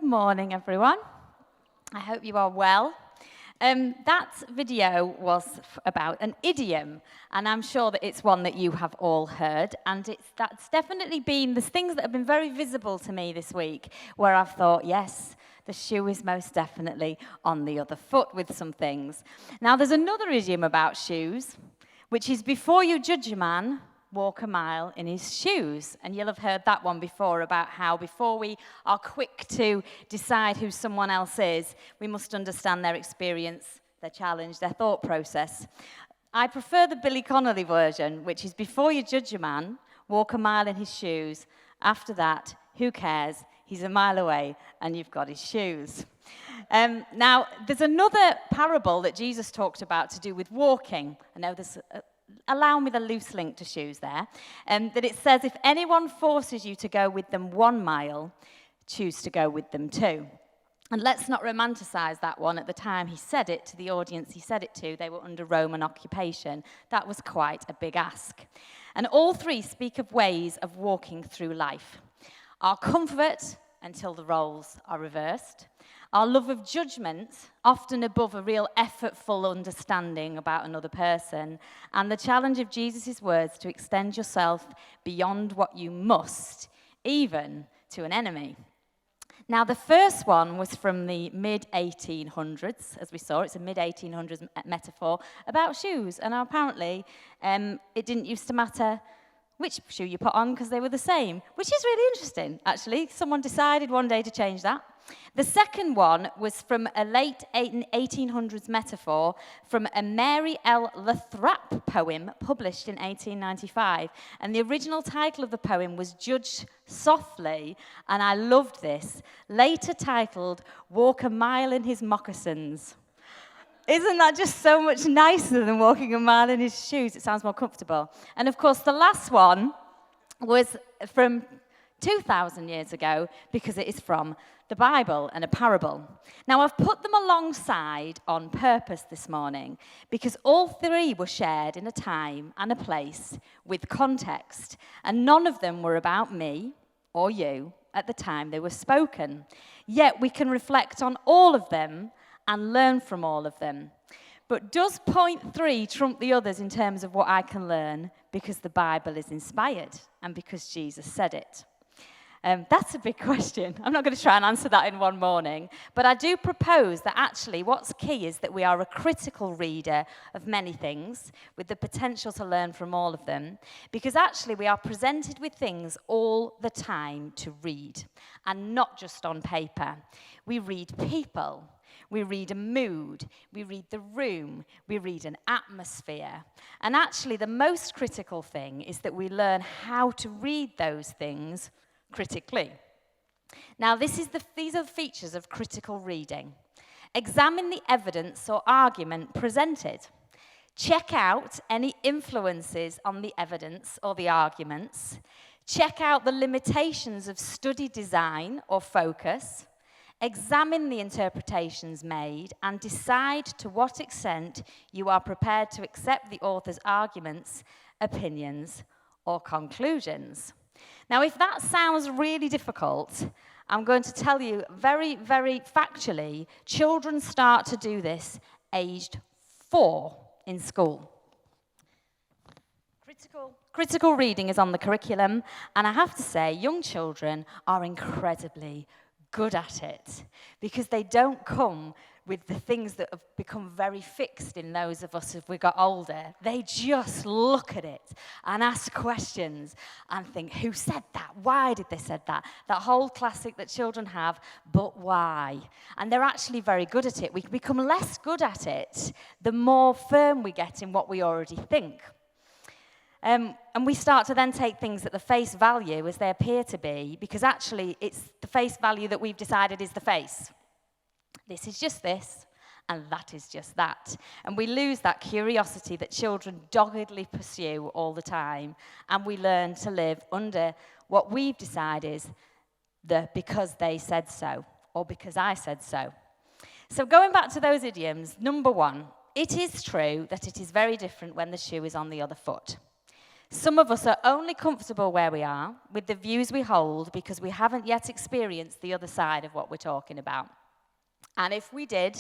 morning, everyone. I hope you are well. That video was about an idiom, and I'm sure that it's one that you have all heard, and that's definitely been, there's things that have been very visible to me this week, where I've thought, yes, the shoe is most definitely on the other foot with some things. Now, there's another idiom about shoes, which is before you judge a man, walk a mile in his shoes. And you'll have heard that one before about how before we are quick to decide who someone else is, we must understand their experience, their challenge, their thought process. I prefer the Billy Connolly version, which is before you judge a man, walk a mile in his shoes. After that, who cares? He's a mile away and you've got his shoes. Now, there's another parable that Jesus talked about to do with walking. I know there's allow me the loose link to shoes there, that it says, if anyone forces you to go with them 1 mile, choose to go with them 2. And let's not romanticize that one. At the time he said it to the audience he said it to, they were under Roman occupation. That was quite a big ask. And all three speak of ways of walking through life. Our comfort until the roles are reversed. Our love of judgment, often above a real effortful understanding about another person, and the challenge of Jesus' words to extend yourself beyond what you must, even to an enemy. Now, the first one was from the mid-1800s, as we saw. It's a mid-1800s metaphor about shoes, and apparently it didn't used to matter which shoe you put on because they were the same, which is really interesting, actually. Someone decided one day to change that. The second one was from a late 1800s metaphor from a Mary L. Lathrap poem published in 1895. And the original title of the poem was Judge Softly, and I loved this, later titled Walk a Mile in His Moccasins. Isn't that just so much nicer than walking a mile in his shoes? It sounds more comfortable. And of course, the last one was from 2,000 years ago because it is from the Bible and a parable. Now, I've put them alongside on purpose this morning because all three were shared in a time and a place with context, and none of them were about me or you at the time they were spoken. Yet we can reflect on all of them and learn from all of them. But does point 3 trump the others in terms of what I can learn because the Bible is inspired and because Jesus said it? That's a big question. I'm not going to try and answer that in one morning, but I do propose that actually what's key is that we are a critical reader of many things with the potential to learn from all of them, because actually we are presented with things all the time to read, and not just on paper. We read people. We read a mood, we read the room, we read an atmosphere. And actually the most critical thing is that we learn how to read those things critically. Now these are the features of critical reading. Examine the evidence or argument presented. Check out any influences on the evidence or the arguments. Check out the limitations of study design or focus. Examine the interpretations made and decide to what extent you are prepared to accept the author's arguments, opinions, or conclusions. Now, if that sounds really difficult, I'm going to tell you very, very factually, children start to do this aged 4 in school. Critical reading is on the curriculum, and I have to say, young children are incredibly good at it because they don't come with the things that have become very fixed in those of us as we got older. They just look at it and ask questions and think, who said that? Why did they say that? That whole classic that children have, but why? And they're actually very good at it. We become less good at it the more firm we get in what we already think. And we start to then take things at the face value as they appear to be, because actually it's the face value that we've decided is the face. This is just this, and that is just that. And we lose that curiosity that children doggedly pursue all the time, and we learn to live under what we've decided is the because they said so, or because I said so. So going back to those idioms, number 1, it is true that it is very different when the shoe is on the other foot. Some of us are only comfortable where we are with the views we hold because we haven't yet experienced the other side of what we're talking about. And if we did,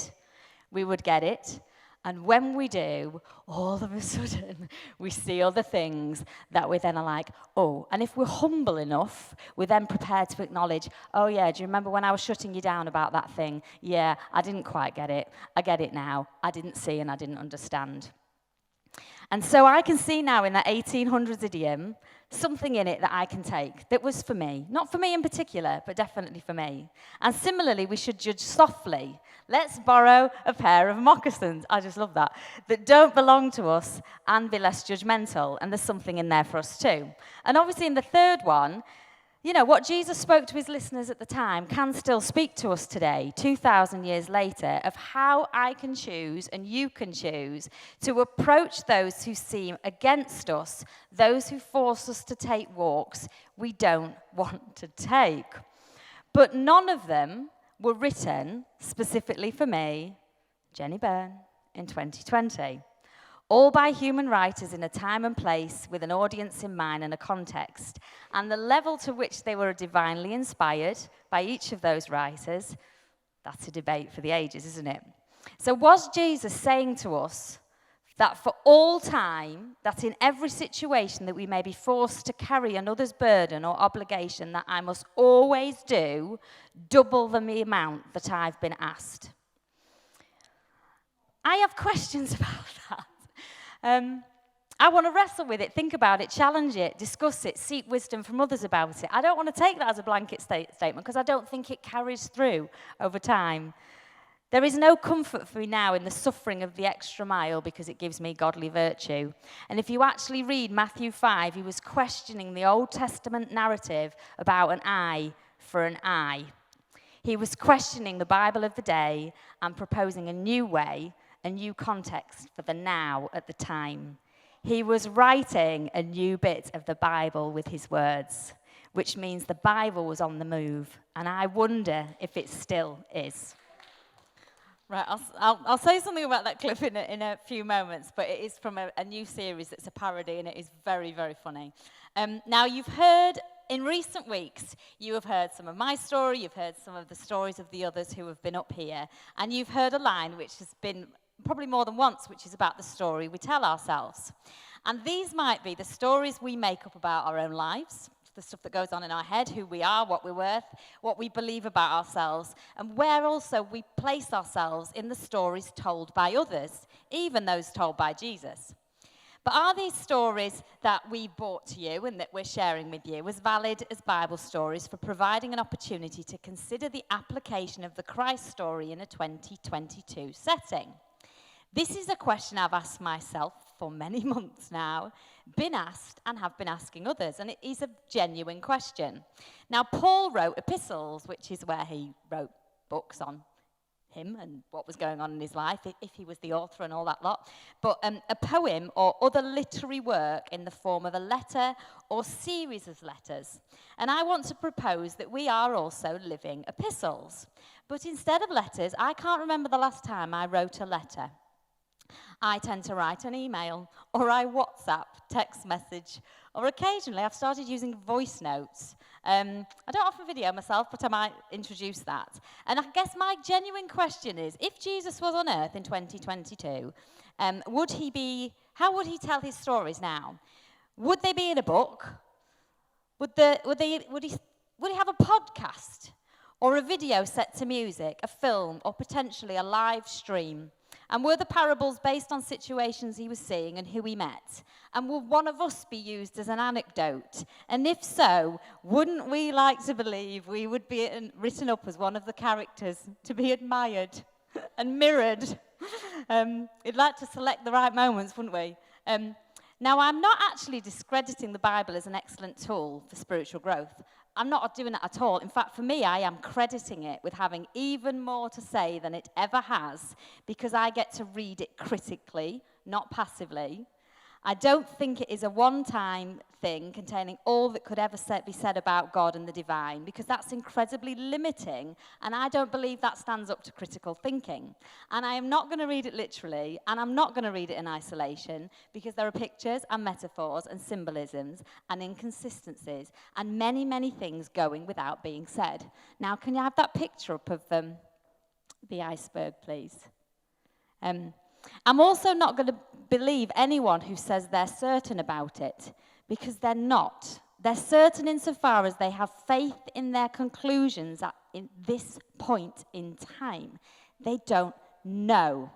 we would get it. And when we do, all of a sudden, we see other things that we then are like, oh. And if we're humble enough, we're then prepared to acknowledge, oh yeah, do you remember when I was shutting you down about that thing? Yeah, I didn't quite get it. I get it now. I didn't see and I didn't understand. And so I can see now in that 1800s idiom, something in it that I can take that was for me. Not for me in particular, but definitely for me. And similarly, we should judge softly. Let's borrow a pair of moccasins, I just love that don't belong to us and be less judgmental. And there's something in there for us too. And obviously in the third one, you know, what Jesus spoke to his listeners at the time can still speak to us today, 2,000 years later, of how I can choose and you can choose to approach those who seem against us, those who force us to take walks we don't want to take. But none of them were written specifically for me, Jenny Byrne, in 2020. All by human writers in a time and place with an audience in mind and a context. And the level to which they were divinely inspired by each of those writers, that's a debate for the ages, isn't it? So was Jesus saying to us that for all time, that in every situation that we may be forced to carry another's burden or obligation, that I must always do double the amount that I've been asked? I have questions about that. I want to wrestle with it, think about it, challenge it, discuss it, seek wisdom from others about it. I don't want to take that as a blanket statement because I don't think it carries through over time. There is no comfort for me now in the suffering of the extra mile because it gives me godly virtue. And if you actually read Matthew 5, he was questioning the Old Testament narrative about an eye for an eye. He was questioning the Bible of the day and proposing a new way, a new context for the now at the time. He was writing a new bit of the Bible with his words, which means the Bible was on the move, and I wonder if it still is. Right, I'll say something about that clip in a few moments, but it is from a new series that's a parody, and it is very, very funny. Now, you've heard, in recent weeks, you have heard some of my story, you've heard some of the stories of the others who have been up here, and you've heard a line which has been probably more than once, which is about the story we tell ourselves. And these might be the stories we make up about our own lives, the stuff that goes on in our head, who we are, what we're worth, what we believe about ourselves, and where also we place ourselves in the stories told by others, even those told by Jesus. But are these stories that we brought to you and that we're sharing with you as valid as Bible stories for providing an opportunity to consider the application of the Christ story in a 2022 setting? This is a question I've asked myself for many months now, been asked and have been asking others, and it is a genuine question. Now, Paul wrote epistles, which is where he wrote books on him and what was going on in his life, if he was the author and all that lot, but a poem or other literary work in the form of a letter or series of letters. And I want to propose that we are also living epistles. But instead of letters, I can't remember the last time I wrote a letter. I tend to write an email, or I WhatsApp, text message, or occasionally I've started using voice notes. I don't often video myself, but I might introduce that. And I guess my genuine question is, if Jesus was on earth in 2022, how would he tell his stories now? Would they be in a book? Would he have a podcast? Or a video set to music, a film, or potentially a live stream? And were the parables based on situations he was seeing and who he met? And will one of us be used as an anecdote? And if so, wouldn't we like to believe we would be written up as one of the characters to be admired and mirrored? We'd like to select the right moments, wouldn't we? Now, I'm not actually discrediting the Bible as an excellent tool for spiritual growth. I'm not doing that at all. In fact, for me, I am crediting it with having even more to say than it ever has, because I get to read it critically, not passively. I don't think it is a one-time thing containing all that could ever be said about God and the divine, because that's incredibly limiting, and I don't believe that stands up to critical thinking. And I am not going to read it literally, and I'm not going to read it in isolation, because there are pictures and metaphors and symbolisms and inconsistencies and many, many things going without being said. Now, can you have that picture up of the iceberg, please? I'm also not going to believe anyone who says they're certain about it, because they're not. They're certain insofar as they have faith in their conclusions in this point in time. They don't know.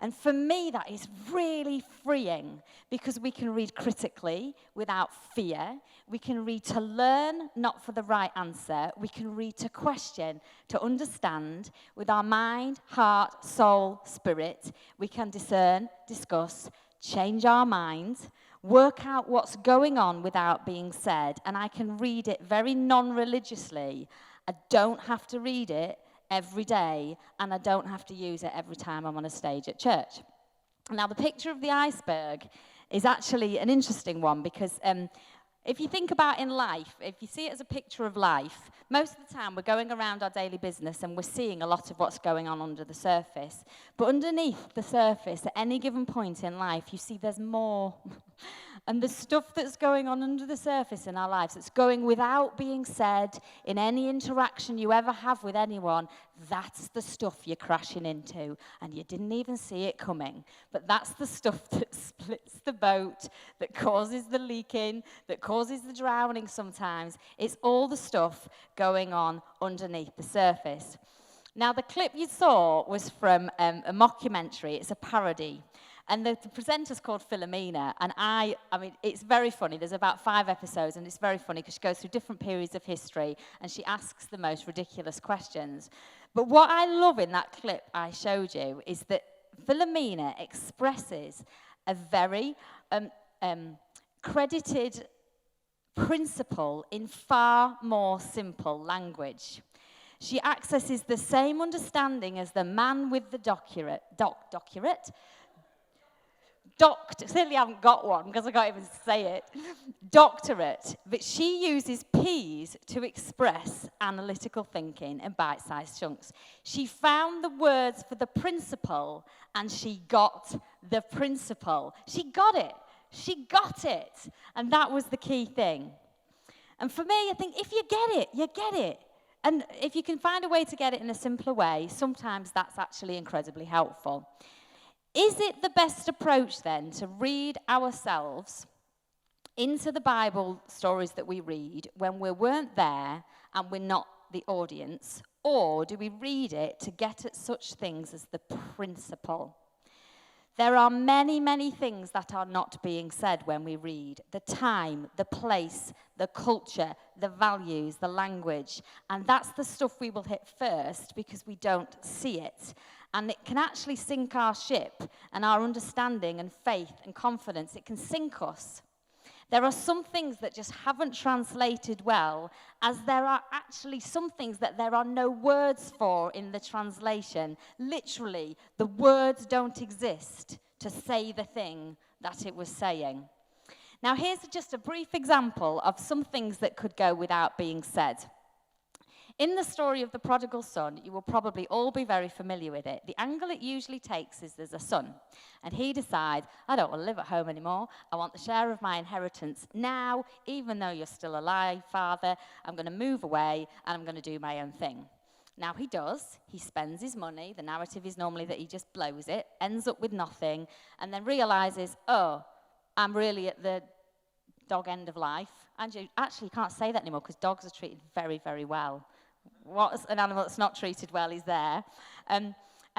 And for me, that is really freeing, because we can read critically without fear. We can read to learn, not for the right answer. We can read to question, to understand with our mind, heart, soul, spirit. We can discern, discuss, change our minds, work out what's going on without being said. And I can read it very non-religiously. I don't have to read it every day, and I don't have to use it every time I'm on a stage at church. Now, the picture of the iceberg is actually an interesting one, because if you think about in life, if you see it as a picture of life, most of the time we're going around our daily business and we're seeing a lot of what's going on under the surface. But underneath the surface, at any given point in life, you see there's more. And the stuff that's going on under the surface in our lives, that's going without being said in any interaction you ever have with anyone, that's the stuff you're crashing into, and you didn't even see it coming. But that's the stuff that splits the boat, that causes the leaking, that causes the drowning sometimes. It's all the stuff going on underneath the surface. Now, the clip you saw was from a mockumentary. It's a parody. And the presenter's called Philomena, and I mean, it's very funny. There's about 5 episodes, and it's very funny because she goes through different periods of history, and she asks the most ridiculous questions. But what I love in that clip I showed you is that Philomena expresses a very credited principle in far more simple language. She accesses the same understanding as the man with the doctorate. Clearly I haven't got one because I can't even say it. Doctorate. But she uses P's to express analytical thinking in bite-sized chunks. She found the words for the principle, and she got the principle. She got it. She got it. And that was the key thing. And for me, I think if you get it, you get it. And if you can find a way to get it in a simpler way, sometimes that's actually incredibly helpful. Is it the best approach then to read ourselves into the Bible stories that we read when we weren't there and we're not the audience? Or do we read it to get at such things as the principle? There are many, many things that are not being said when we read. The time, the place, the culture, the values, the language. And that's the stuff we will hit first because we don't see it. And it can actually sink our ship and our understanding and faith and confidence. It can sink us. There are some things that just haven't translated well, as there are actually some things that there are no words for in the translation. Literally, the words don't exist to say the thing that it was saying. Now, here's just a brief example of some things that could go without being said. In the story of the prodigal son, you will probably all be very familiar with it. The angle it usually takes is there's a son, and he decides, I don't want to live at home anymore. I want the share of my inheritance now, even though you're still alive, Father. I'm going to move away, and I'm going to do my own thing. Now he does. He spends his money. The narrative is normally that he just blows it, ends up with nothing, and then realizes, oh, I'm really at the dog end of life. And you actually can't say that anymore because dogs are treated very, very well. What's an animal that's not treated well is there. And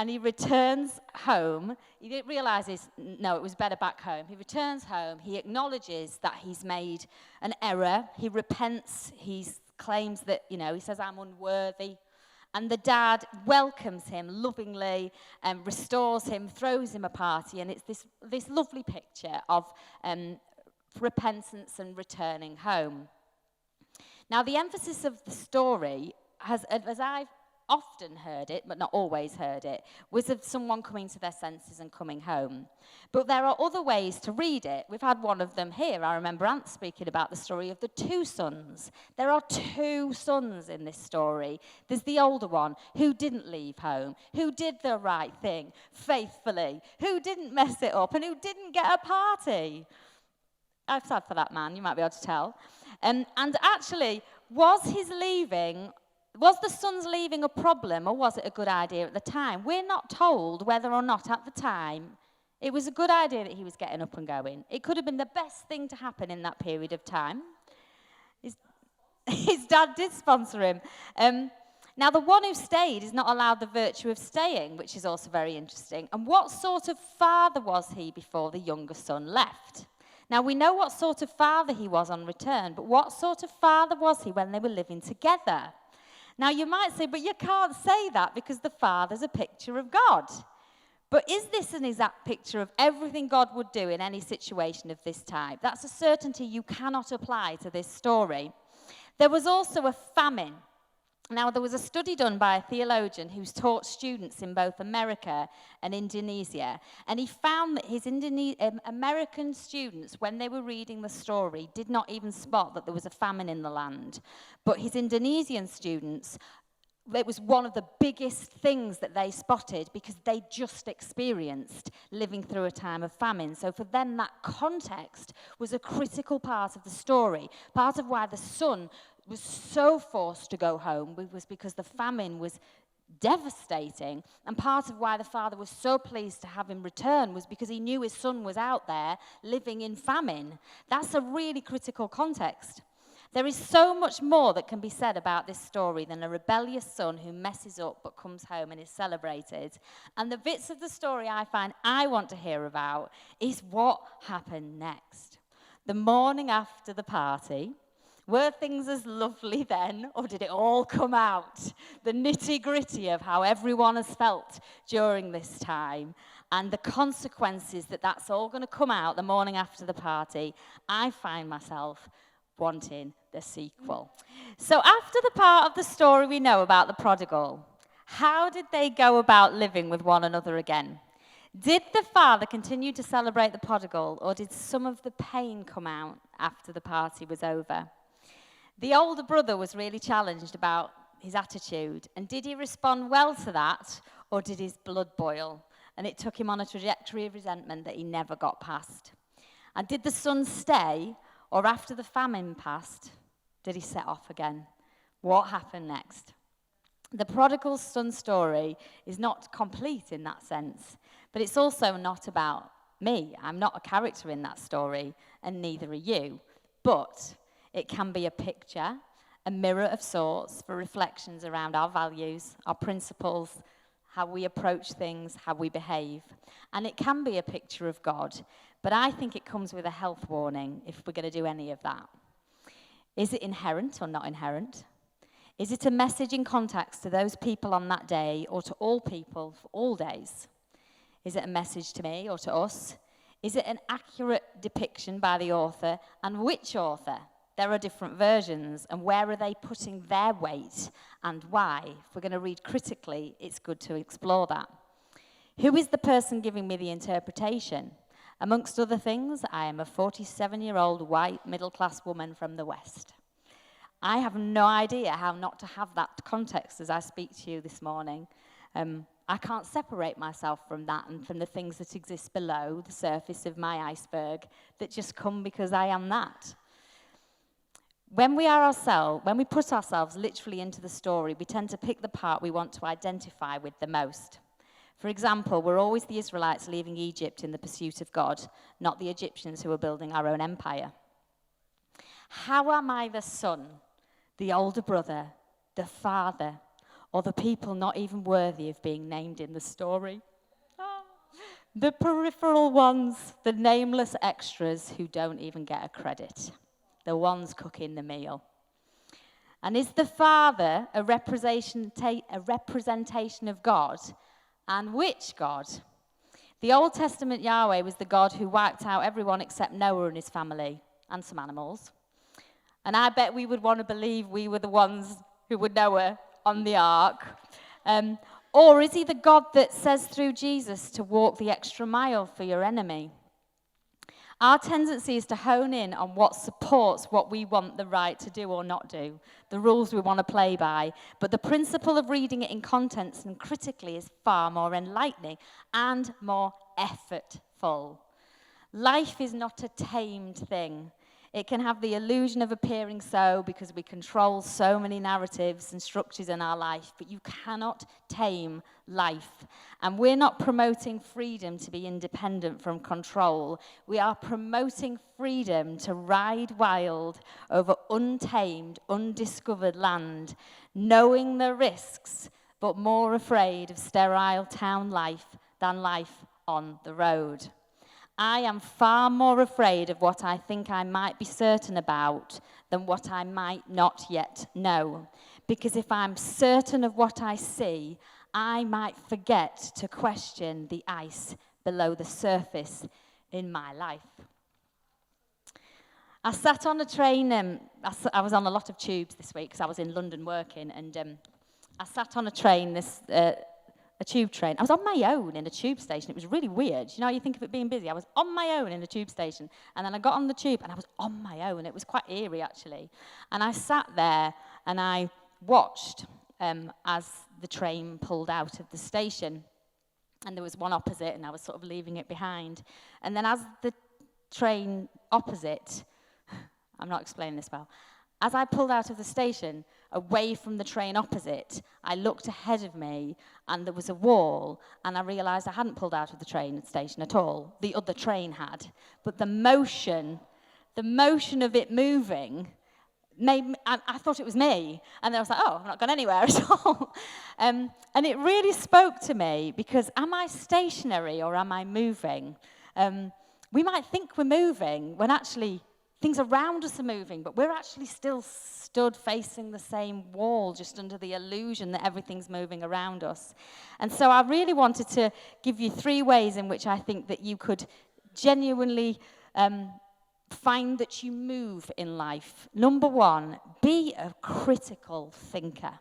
he returns home. He realizes, no, it was better back home. He returns home. He acknowledges that he's made an error. He repents. He claims that, he says, I'm unworthy. And the dad welcomes him lovingly and restores him, throws him a party. And it's this lovely picture of repentance and returning home. Now, the emphasis of the story has, as I've often heard it, but not always heard it, was of someone coming to their senses and coming home. But there are other ways to read it. We've had one of them here. I remember Ant speaking about the story of the two sons. There are two sons in this story. There's the older one who didn't leave home, who did the right thing faithfully, who didn't mess it up, and who didn't get a party. I'm sad for that man, you might be able to tell. And actually, was the son's leaving a problem, or was it a good idea at the time? We're not told whether or not at the time it was a good idea that he was getting up and going. It could have been the best thing to happen in that period of time. His dad did sponsor him. Now, the one who stayed is not allowed the virtue of staying, which is also very interesting. And what sort of father was he before the younger son left? Now, we know what sort of father he was on return, but what sort of father was he when they were living together? Now, you might say, but you can't say that because the father's a picture of God. But is this an exact picture of everything God would do in any situation of this type? That's a certainty you cannot apply to this story. There was also a famine. Now, there was a study done by a theologian who's taught students in both America and Indonesia, and he found that his American students, when they were reading the story, did not even spot that there was a famine in the land. But his Indonesian students, it was one of the biggest things that they spotted because they just experienced living through a time of famine. So for them, that context was a critical part of the story. Part of why the son was so forced to go home was because the famine was devastating. And part of why the father was so pleased to have him return was because he knew his son was out there living in famine. That's a really critical context. There is so much more that can be said about this story than a rebellious son who messes up but comes home and is celebrated. And the bits of the story I find I want to hear about is what happened next. The morning after the party, were things as lovely then, or did it all come out? The nitty-gritty of how everyone has felt during this time and the consequences that's all going to come out the morning after the party, I find myself wanting the sequel. So after the part of the story we know about the prodigal, how did they go about living with one another again? Did the father continue to celebrate the prodigal, or did some of the pain come out after the party was over? The older brother was really challenged about his attitude, and did he respond well to that, or did his blood boil? And it took him on a trajectory of resentment that he never got past. And did the son stay, or after the famine passed, did he set off again? What happened next? The prodigal son story is not complete in that sense, but it's also not about me. I'm not a character in that story, and neither are you. But it can be a picture, a mirror of sorts for reflections around our values, our principles, how we approach things, how we behave. And it can be a picture of God, but I think it comes with a health warning if we're going to do any of that. Is it inherent or not inherent? Is it a message in context to those people on that day or to all people for all days? Is it a message to me or to us? Is it an accurate depiction by the author, and which author? There are different versions, and where are they putting their weight and why? If we're going to read critically, it's good to explore that. Who is the person giving me the interpretation? Amongst other things, I am a 47-year-old white middle-class woman from the West. I have no idea how not to have that context as I speak to you this morning. I can't separate myself from that and from the things that exist below the surface of my iceberg that just come because I am that. When we put ourselves literally into the story, we tend to pick the part we want to identify with the most. For example, we're always the Israelites leaving Egypt in the pursuit of God, not the Egyptians who are building our own empire. How am I the son, the older brother, the father, or the people not even worthy of being named in the story? The peripheral ones, the nameless extras who don't even get a credit. The ones cooking the meal. And is the Father a representation of God? And which God? The Old Testament Yahweh was the God who wiped out everyone except Noah and his family, and some animals. And I bet we would want to believe we were the ones who were Noah on the ark. Or is he the God that says through Jesus to walk the extra mile for your enemy? Our tendency is to hone in on what supports what we want the right to do or not do, the rules we want to play by. But the principle of reading it in context and critically is far more enlightening and more effortful. Life is not a tamed thing. It can have the illusion of appearing so because we control so many narratives and structures in our life, but you cannot tame life. And we're not promoting freedom to be independent from control. We are promoting freedom to ride wild over untamed, undiscovered land, knowing the risks, but more afraid of sterile town life than life on the road. I am far more afraid of what I think I might be certain about than what I might not yet know. Because if I'm certain of what I see, I might forget to question the ice below the surface in my life. I sat on a train, I was on a lot of tubes this week because I was in London working, and I sat on a train, a tube train. I was on my own in a tube station. It was really weird. You know, you think of it being busy. I was on my own in a tube station, and then I got on the tube, and I was on my own. It was quite eerie, actually. And I sat there, and I watched as the train pulled out of the station. And there was one opposite, and I was sort of leaving it behind. And then as the train opposite, I'm not explaining this well, as I pulled out of the station, away from the train opposite, I looked ahead of me, and there was a wall, and I realised I hadn't pulled out of the train station at all. The other train had. But the motion of it moving made me, I thought it was me. And then I was like, oh, I've not gone anywhere at all. And it really spoke to me, because am I stationary or am I moving? We might think we're moving when actually things around us are moving, but we're actually still stood facing the same wall, just under the illusion that everything's moving around us. And so I really wanted to give you 3 ways in which I think that you could genuinely find that you move in life. Number 1, be a critical thinker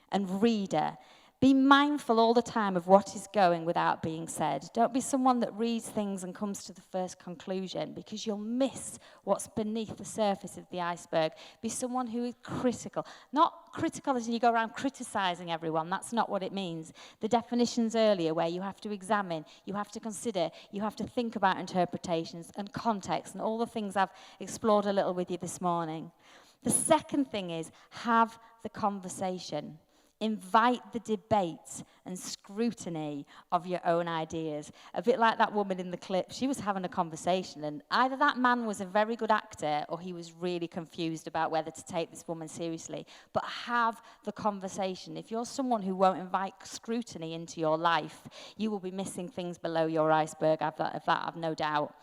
and reader. Be mindful all the time of what is going without being said. Don't be someone that reads things and comes to the first conclusion, because you'll miss what's beneath the surface of the iceberg. Be someone who is critical. Not critical as in you go around criticizing everyone. That's not what it means. The definitions earlier, where you have to examine, you have to consider, you have to think about interpretations and context and all the things I've explored a little with you this morning. The second thing is, have the conversation. Invite the debate and scrutiny of your own ideas. A bit like that woman in the clip. She was having a conversation, and either that man was a very good actor or he was really confused about whether to take this woman seriously. But have the conversation. If you're someone who won't invite scrutiny into your life, you will be missing things below your iceberg. Of that I've no doubt.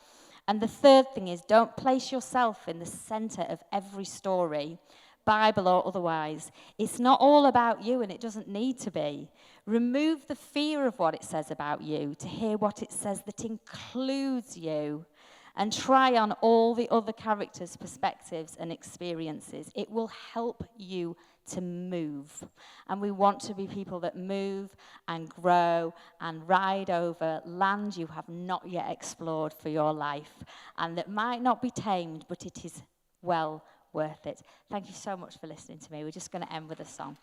And the third thing is, don't place yourself in the center of every story, Bible or otherwise. It's not all about you, and it doesn't need to be. Remove the fear of what it says about you to hear what it says that includes you, and try on all the other characters' perspectives and experiences. It will help you to move. And we want to be people that move and grow and ride over land you have not yet explored for your life, and that might not be tamed, but it is well worth it. Thank you so much for listening to me. We're just going to end with a song.